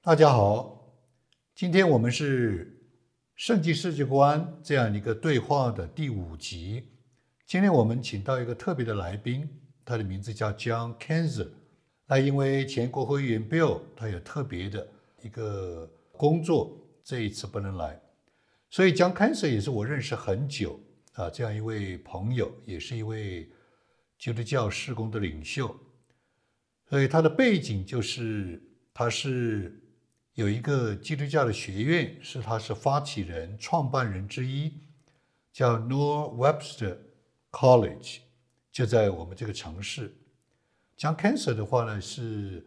大家好，今天我们是圣经世界观这样一个对话的第5集。今天我们请到一个特别的来宾，他的名字叫 Jian Kinzer。那因为前国会议员 Bill 他有特别的一个工作，这一次不能来，所以 Jian Kinzer 也是我认识很久这样一位朋友，也是一位基督教事工的领袖。所以他的背景就是他是有一个基督教的学院，他是发起人、创办人之一，叫 Noah Webster College， 就在我们这个城市。Jian Kinzer 的话呢，是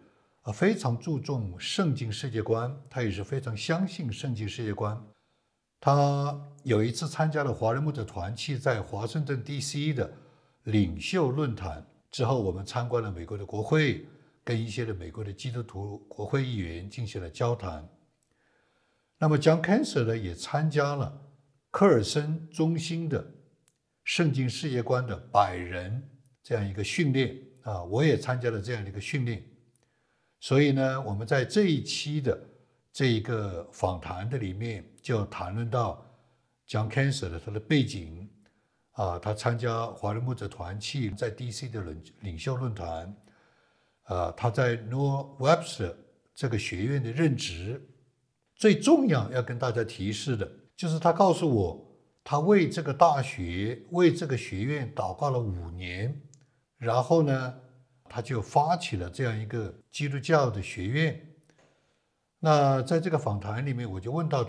非常注重圣经世界观，他也是非常相信圣经世界观。他有一次参加了华人牧者团契在华盛顿 DC 的领袖论坛之后，我们参观了美国的国会，跟一些的美国的基督徒国会议员进行了交谈。那么 Jian Kinzer 呢，也参加了科尔森中心的圣经世界观的100人这样一个训练我也参加了这样的一个训练。所以呢，我们在这一期的这一个访谈的里面就谈论到 Jian Kinzer 的他的背景他参加华人牧者团契在 DC 的领袖论坛他在 Noah Webster 这个学院的任职。最重要要跟大家提示的就是他告诉我，他为这个大学为这个学院祷告了5年，然后呢他就发起了这样一个基督教的学院。那在这个访谈里面我就问到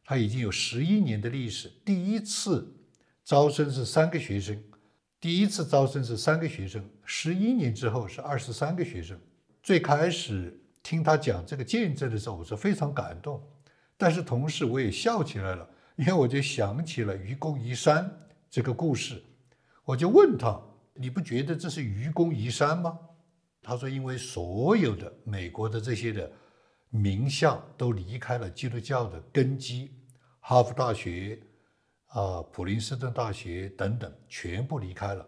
他已经有11年的历史，第一次招生是3个学生，11年之后是23个学生。最开始听他讲这个见证的时候，我是非常感动，但是同时我也笑起来了，因为我就想起了愚公移山这个故事。我就问他，你不觉得这是愚公移山吗？他说因为所有的美国的这些的名校都离开了基督教的根基，哈佛大学普林斯顿大学等等全部离开了。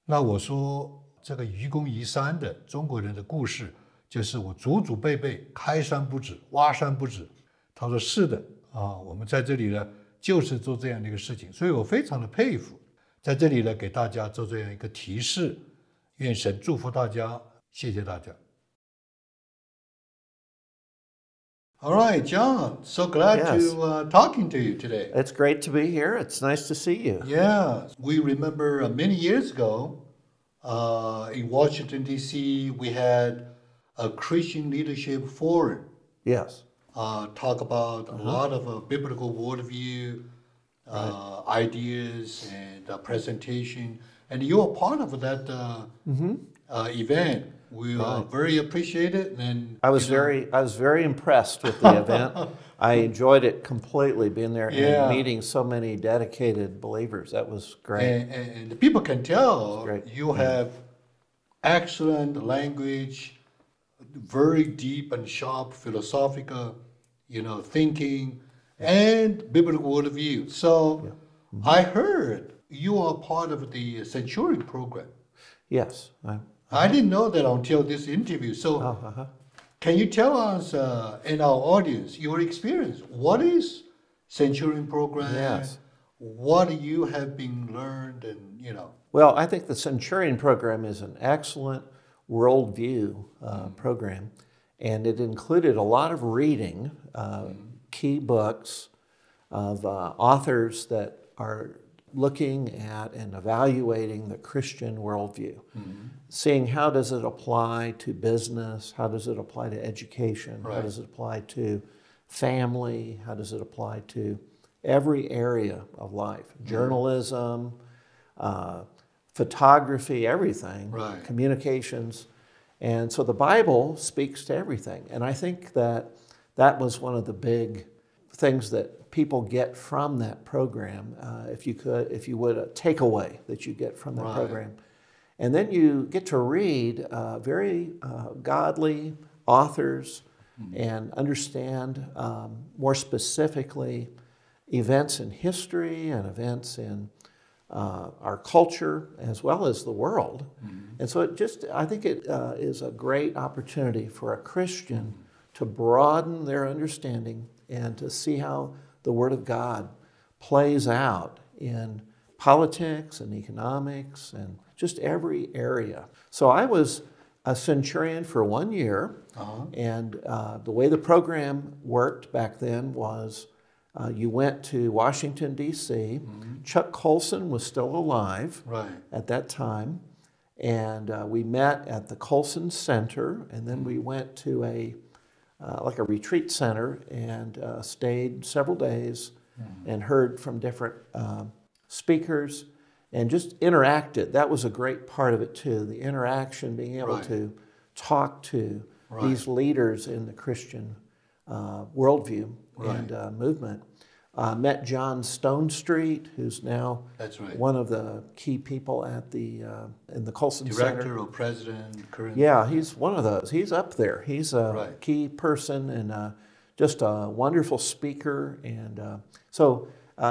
那我说这个愚公移山的中国人的故事，就是我祖祖辈辈开山不止挖山不止。他说是的我们在这里呢就是做这样的一个事情，所以我非常的佩服。在这里呢给大家做这样一个提示，愿神祝福大家，谢谢大家。All right, Jian, so glad to talking to you today. It's great to be here. It's nice to see you. Yeah, we remember many years ago in Washington, D.C., we had a Christian Leadership Forum. Yes. Talk about a lot of biblical worldview, ideas and presentation. And you are part of that event. We very appreciate it. And I was very impressed with the event. I enjoyed it completely, being there and meeting so many dedicated believers. That was great. And people can tell you have excellent language, very deep and sharp philosophical, thinking, and biblical worldview. So I heard you are part of the Centurion program. Yes. I didn't know that until this interview. So can you tell us and our audience your experience? What is Centurion program? Yes. What you have been learned and, Well, I think the Centurion program is an excellent worldview program, and it included a lot of reading, key books of authors that are looking at and evaluating the Christian worldview, seeing how does it apply to business, how does it apply to education, how does it apply to family, how does it apply to every area of life, journalism, photography, everything, communications. And so the Bible speaks to everything. And I think that was one of the big things that people get from that program, if you would, a takeaway that you get from that program. And then you get to read very godly authors and understand more specifically events in history and events in our culture as well as the world. And so I think it is a great opportunity for a Christian to broaden their understanding and to see how the Word of God plays out in politics and economics and just every area. So I was a centurion for 1 year, and the way the program worked back then was you went to Washington, D.C. Chuck Colson was still alive at that time, and we met at the Colson Center, and then we went to a retreat center and stayed several days and heard from different speakers and just interacted. That was a great part of it too, the interaction, being able to talk to these leaders in the Christian worldview and movement. Met John Stonestreet, who's now one of the key people at the in the Colson Center. Director or president currently. Yeah, he's one of those. He's up there. He's a key person and just a wonderful speaker. And so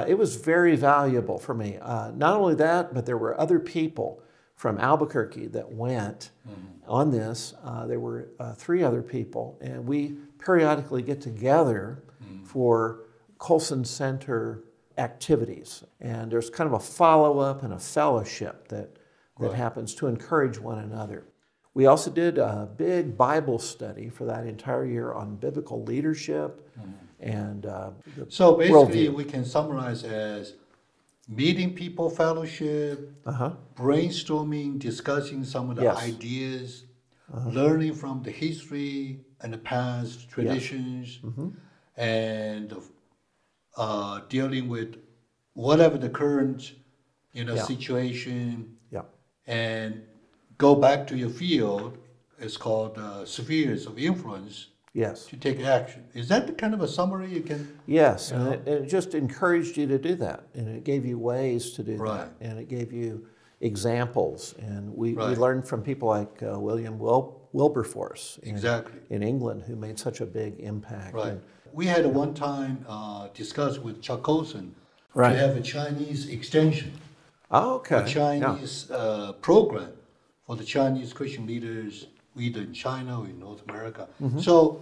it was very valuable for me. Not only that, but there were other people from Albuquerque that went on this. There were 3 other people, and we periodically get together for Colson Center activities. And there's kind of a follow-up and a fellowship that happens to encourage one another. We also did a big Bible study for that entire year on biblical leadership and so basically we can summarize as meeting people, fellowship, brainstorming, discussing some of the ideas, learning from the history and the past traditions, and dealing with whatever the current situation, and go back to your field. It's called spheres of influence. To take action. Is that the kind of a summary you can? Yes, and it just encouraged you to do that, and it gave you ways to do that, and it gave you examples, and we learned from people like William Wilberforce in England, who made such a big impact. We had one time discussed with Chuck Colson to have a Chinese extension, a Chinese program for the Chinese Christian leaders, either in China or in North America. So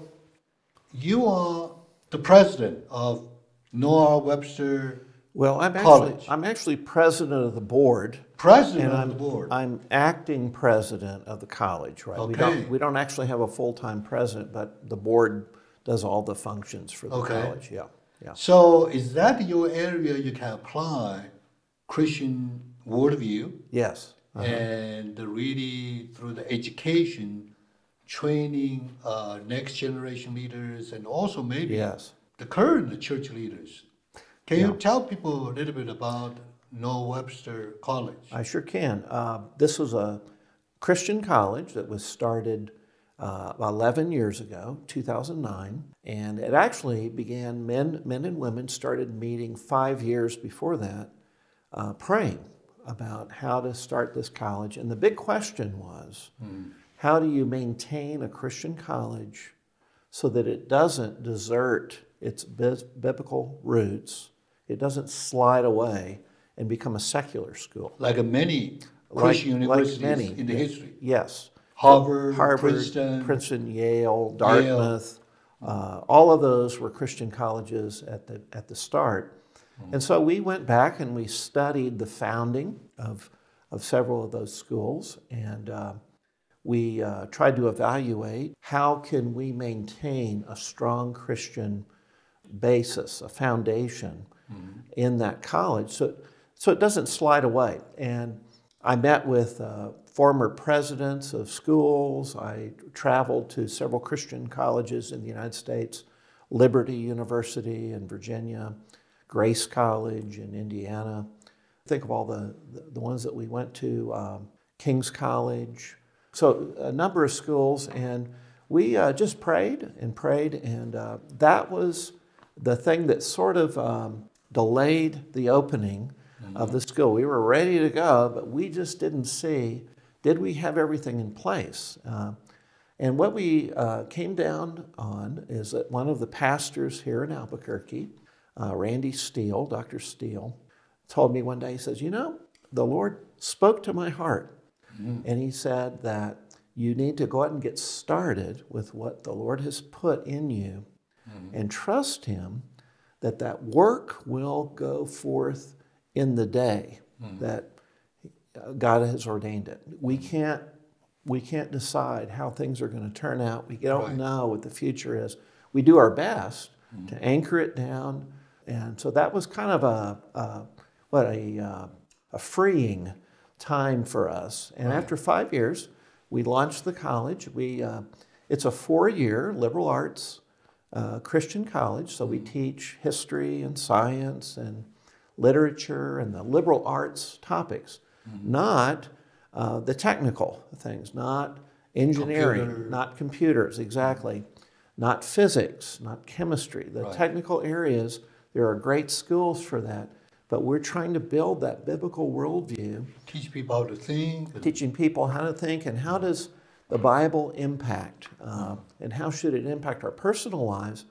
you are the president of Noah Webster College. I'm actually president of the board. President of the board. I'm acting president of the college, We don't actually have a full-time president, but the board does all the functions for the college. So is that your area you can apply Christian worldview? Yes. And really through the education, training next generation leaders, and also maybe the current church leaders. Can you tell people a little bit about Noah Webster College? I sure can. This was a Christian college that was started 11 years ago, 2009, and it actually began, men and women started meeting 5 years before that, praying about how to start this college. And the big question was, how do you maintain a Christian college so that it doesn't desert its biblical roots, it doesn't slide away and become a secular school? Like many Christian universities in the history. Yes. Harvard, Princeton, Yale, Dartmouth, all of those were Christian colleges at the start. And so we went back and we studied the founding of several of those schools, and we tried to evaluate how can we maintain a strong Christian basis, a foundation in that college so it doesn't slide away. And I met with former presidents of schools. I traveled to several Christian colleges in the United States, Liberty University in Virginia, Grace College in Indiana. Think of all the ones that we went to, King's College. So a number of schools, and we just prayed, and that was the thing that sort of delayed the opening of the school. We were ready to go, but we just didn't see, did we have everything in place? And what we came down on is that one of the pastors here in Albuquerque, Randy Steele, Dr. Steele, told me one day, he says, the Lord spoke to my heart. And he said that you need to go out and get started with what the Lord has put in you and trust Him that that work will go forth in the day that God has ordained it. We can't decide how things are going to turn out. We don't know what the future is. We do our best to anchor it down. And so that was kind of a freeing time for us. And after 5 years, we launched the college. It's a 4-year liberal arts Christian college. So we teach history and science and literature and the liberal arts topics, not the technical things, not engineering, not computers, exactly, not physics, not chemistry. The technical areas, there are great schools for that, but we're trying to build that biblical worldview. Teach people how to think. Teaching people how to think and how does the Bible impact, and how should it impact our personal lives,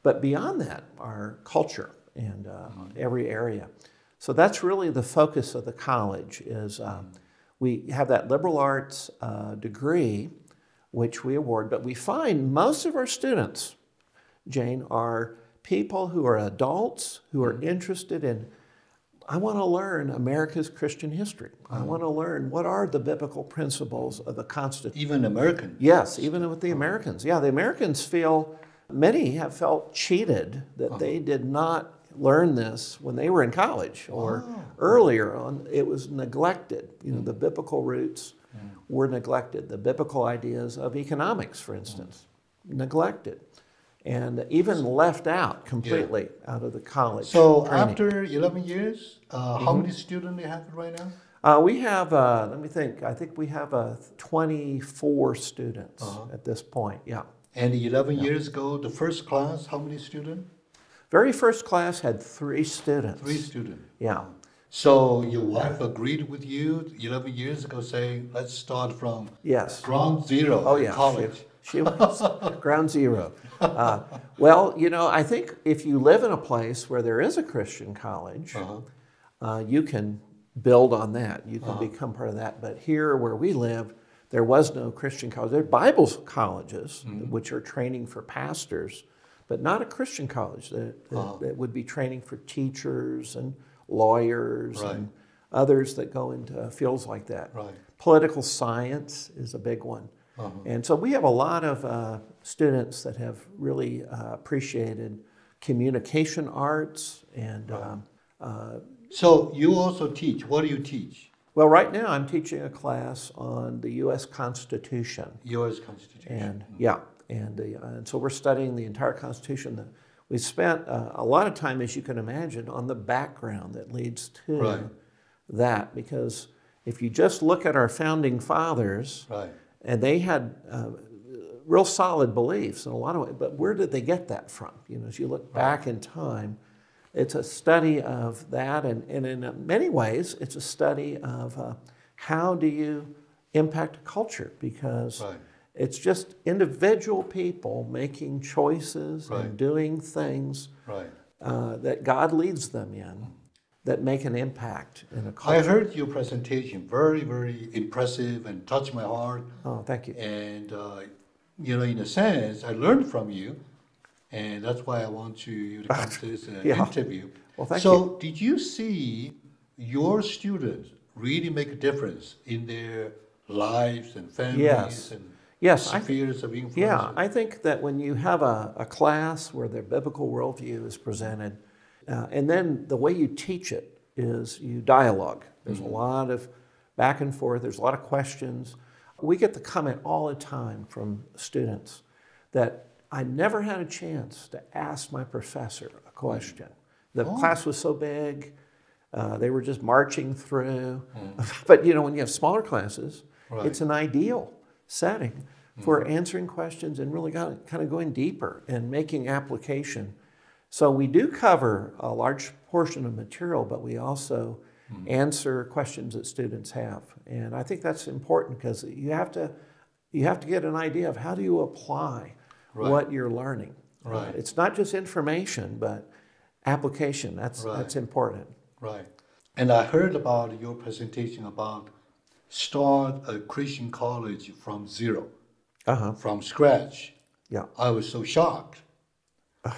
but beyond that, our culture and every area. So that's really the focus of the college is we have that liberal arts degree, which we award, but we find most of our students, Jane, are people who are adults who are interested in, I want to learn America's Christian history. I want to learn what are the biblical principles of the Constitution. Even Americans? Yes, even with the Americans. Yeah, the Americans feel, many have felt cheated that they did not learn this when they were in college or earlier on. It was neglected. You know, the biblical roots were neglected. The biblical ideas of economics, for instance, neglected. And even left out completely out of the college So training. after 11 years, how many students do you have right now? We have, let me think, I think we have 24 students at this point, yeah. And 11 years ago, the first class, how many students? Very first class had 3 students. 3 students. Yeah. So your wife agreed with you 11 years ago saying, let's start from ground zero in college. She was ground zero. Well, you know, I think if you live in a place where there is a Christian college, you can build on that. You can become part of that. But here where we live, there was no Christian college. There are Bible colleges, which are training for pastors, but not a Christian college that would be training for teachers and lawyers and others that go into fields like that. Political science is a big one. And so we have a lot of students that have really appreciated communication arts and... So you also teach. What do you teach? Well, right now I'm teaching a class on the U.S. Constitution. U.S. Constitution. And, and so we're studying the entire Constitution. We spent a lot of time, as you can imagine, on the background that leads to that. Because if you just look at our founding fathers... And they had real solid beliefs in a lot of ways, but where did they get that from? You know, as you look back in time, it's a study of that, and in many ways, it's a study of how do you impact a culture, because it's just individual people making choices and doing things that God leads them in, that make an impact in a culture. I heard your presentation, very, very impressive and touched my heart. Oh, thank you. And, you know, in a sense, I learned from you, and that's why I want you to come to this interview. Well, thank you. So did you see your students really make a difference in their lives and families and spheres of influence? Yeah, I think that when you have a class where the biblical worldview is presented, and then the way you teach it is you dialogue. There's a lot of back and forth. There's a lot of questions. We get the comment all the time from students that I never had a chance to ask my professor a question. The class was so big. They were just marching through. But, you know, when you have smaller classes, it's an ideal setting for answering questions and really kind of going deeper and making application. So we do cover a large portion of material, but we also answer questions that students have. And I think that's important because you have to get an idea of how do you apply what you're learning. It's not just information, but application. That's important. And I heard about your presentation about start a Christian college from zero, from scratch. Yeah. I was so shocked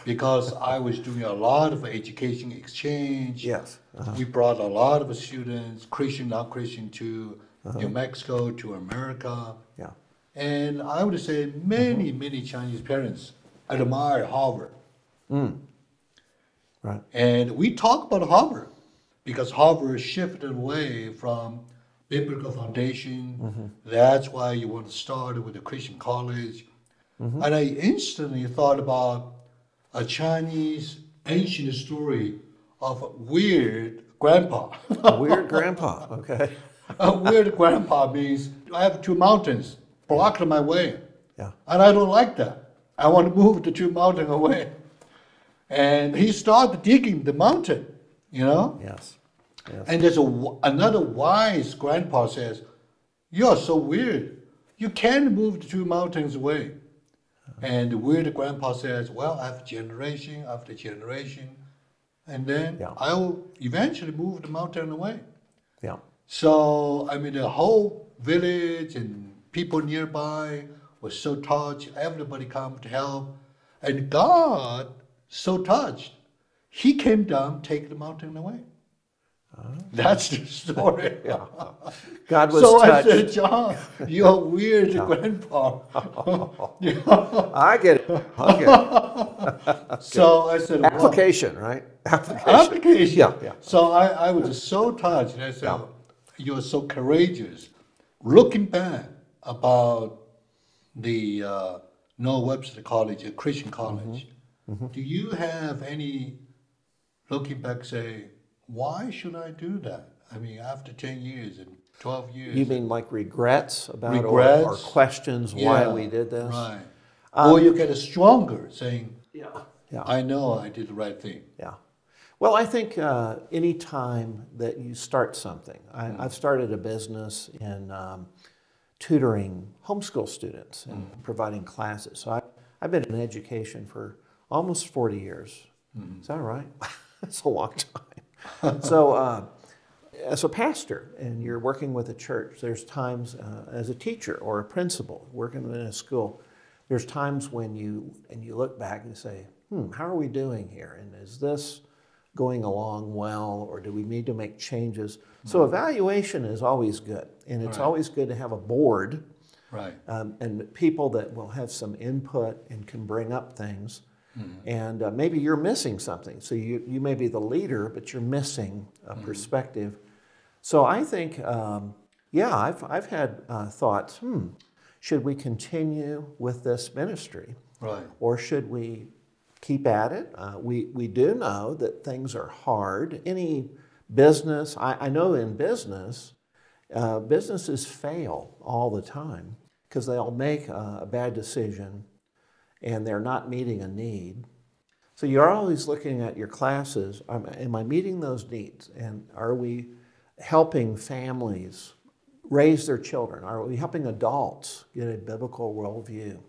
because I was doing a lot of education exchange. Yes. We brought a lot of students, Christian, not Christian, to New Mexico, to America. Yeah. And I would say many Chinese parents admire Harvard. Right. And we talk about Harvard because Harvard shifted away from biblical foundation. That's why you want to start with a Christian college. And I instantly thought about a Chinese ancient story of a weird grandpa. Weird grandpa, okay. A weird grandpa means I have two mountains blocked my way. Yeah. And I don't like that. I want to move the two mountains away. And he started digging the mountain, you know? Yes. Yes. And there's another wise grandpa says, you're so weird. You can't move the two mountains away. And the weird grandpa says, well, after generation after generation, and then I will eventually move the mountain away. Yeah. So, I mean, the whole village and people nearby was so touched. Everybody come to help. And God, so touched, he came down, take the mountain away. That's the story. Yeah. God was so touched. I said, John, you're weird grandpa. I get it. So I said, application, right? Application. Yeah. So I was so touched. I said, you're so courageous. Looking back about the Noah Webster College, a Christian college, do you have any, looking back, say, why should I do that? I mean, after 10 years and 12 years. You mean like regrets about Regrets? Or questions why we did this? Right. Or you get stronger saying, Yeah. I know I did the right thing. Yeah. Well, I think any time that you start something, I've started a business in tutoring homeschool students and providing classes. So I've been in education for almost 40 years. Is that right? That's a long time. So as a pastor and you're working with a church, there's times as a teacher or a principal working in a school, there's times when you look back and say, how are we doing here? And is this going along well, or do we need to make changes? So evaluation is always good, and it's always good to have a board and people that will have some input and can bring up things. And maybe you're missing something. So you may be the leader, but you're missing a perspective. So I think, I've had thoughts, should we continue with this ministry? Right. Or should we keep at it? We do know that things are hard. Any business, I know in business, businesses fail all the time because they'll make a bad decision and they're not meeting a need. So you're always looking at your classes. Am I meeting those needs? And are we helping families raise their children? Are we helping adults get a biblical worldview?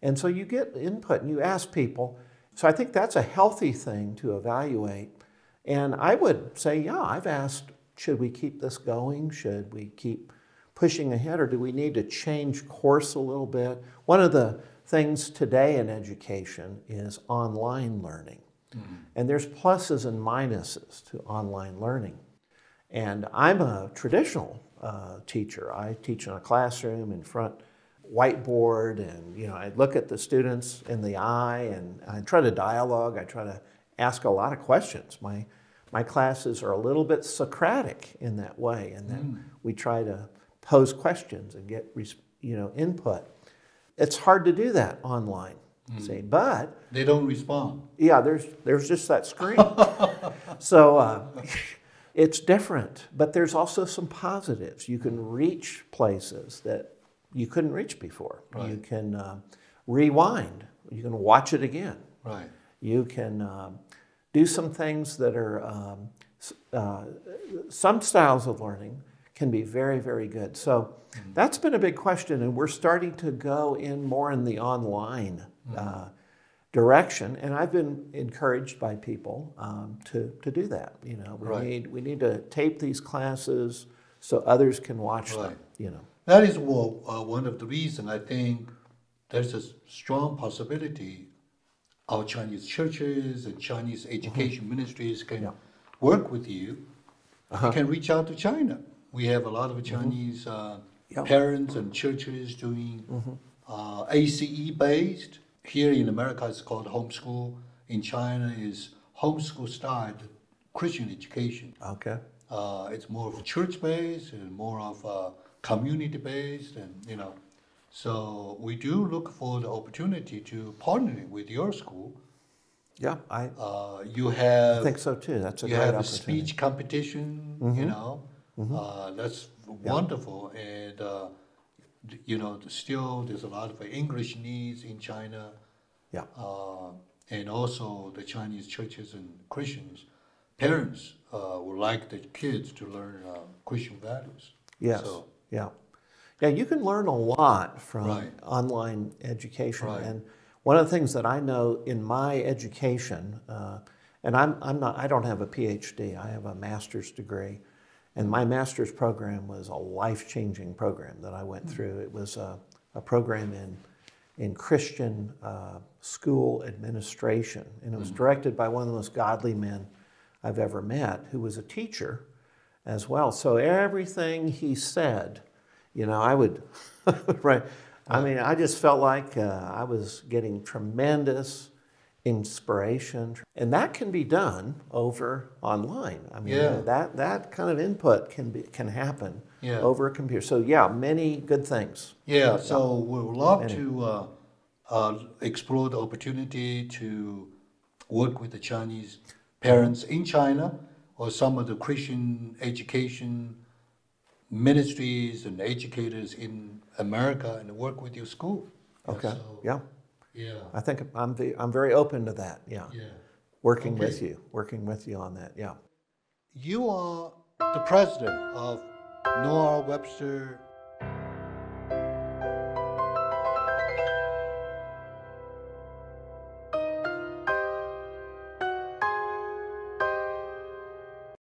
And so you get input and you ask people. So I think that's a healthy thing to evaluate. And I would say, I've asked, should we keep this going? Should we keep pushing ahead, or do we need to change course a little bit? One of the things today in education is online learning. And there's pluses and minuses to online learning. And I'm a traditional teacher. I teach in a classroom in front, whiteboard, and I look at the students in the eye and I try to dialogue. I try to ask a lot of questions. My classes are a little bit Socratic in that way, and then we try to pose questions and get input. It's hard to do that online, but they don't respond. Yeah, there's just that screen. So it's different, but there's also some positives. You can reach places that you couldn't reach before. Right. You can rewind. You can watch it again. Right. You can do some things that are, some styles of learning can be very, very good. So that's been a big question, and we're starting to go in more in the online direction. And I've been encouraged by people to do that. We need to tape these classes so others can watch them, That is one of the reasons I think there's a strong possibility our Chinese churches and Chinese education ministries can work with you. You can reach out to China. We have a lot of Chinese parents and churches doing ACE-based. Here in America, it's called homeschool. In China, is homeschool-style Christian education. Okay. It's more of church-based and more of community-based, and So we do look for the opportunity to partner with your school. Yeah, I think so too. That's a great opportunity. You have a speech competition, that's wonderful. And, still there's a lot of English needs in China. Yeah. And also the Chinese churches and Christians, parents would like the kids to learn Christian values. Yes, yeah, you can learn a lot from online education. Right. And one of the things that I know in my education, and I don't have a PhD, I have a master's degree, and my master's program was a life-changing program that I went through. It was a program in Christian school administration, and it was directed by one of the most godly men I've ever met, who was a teacher as well. So everything he said, I would, right. I mean, I just felt like I was getting tremendous inspiration, and that can be done over online. I mean, that kind of input can happen over a computer. So many good things. Yeah. So we would love to explore the opportunity to work with the Chinese parents in China or some of the Christian education ministries and educators in America and work with your school. Okay. So, yeah. I think I'm very open to that. Yeah. Working with you on that. Yeah. You are the president of Noah Webster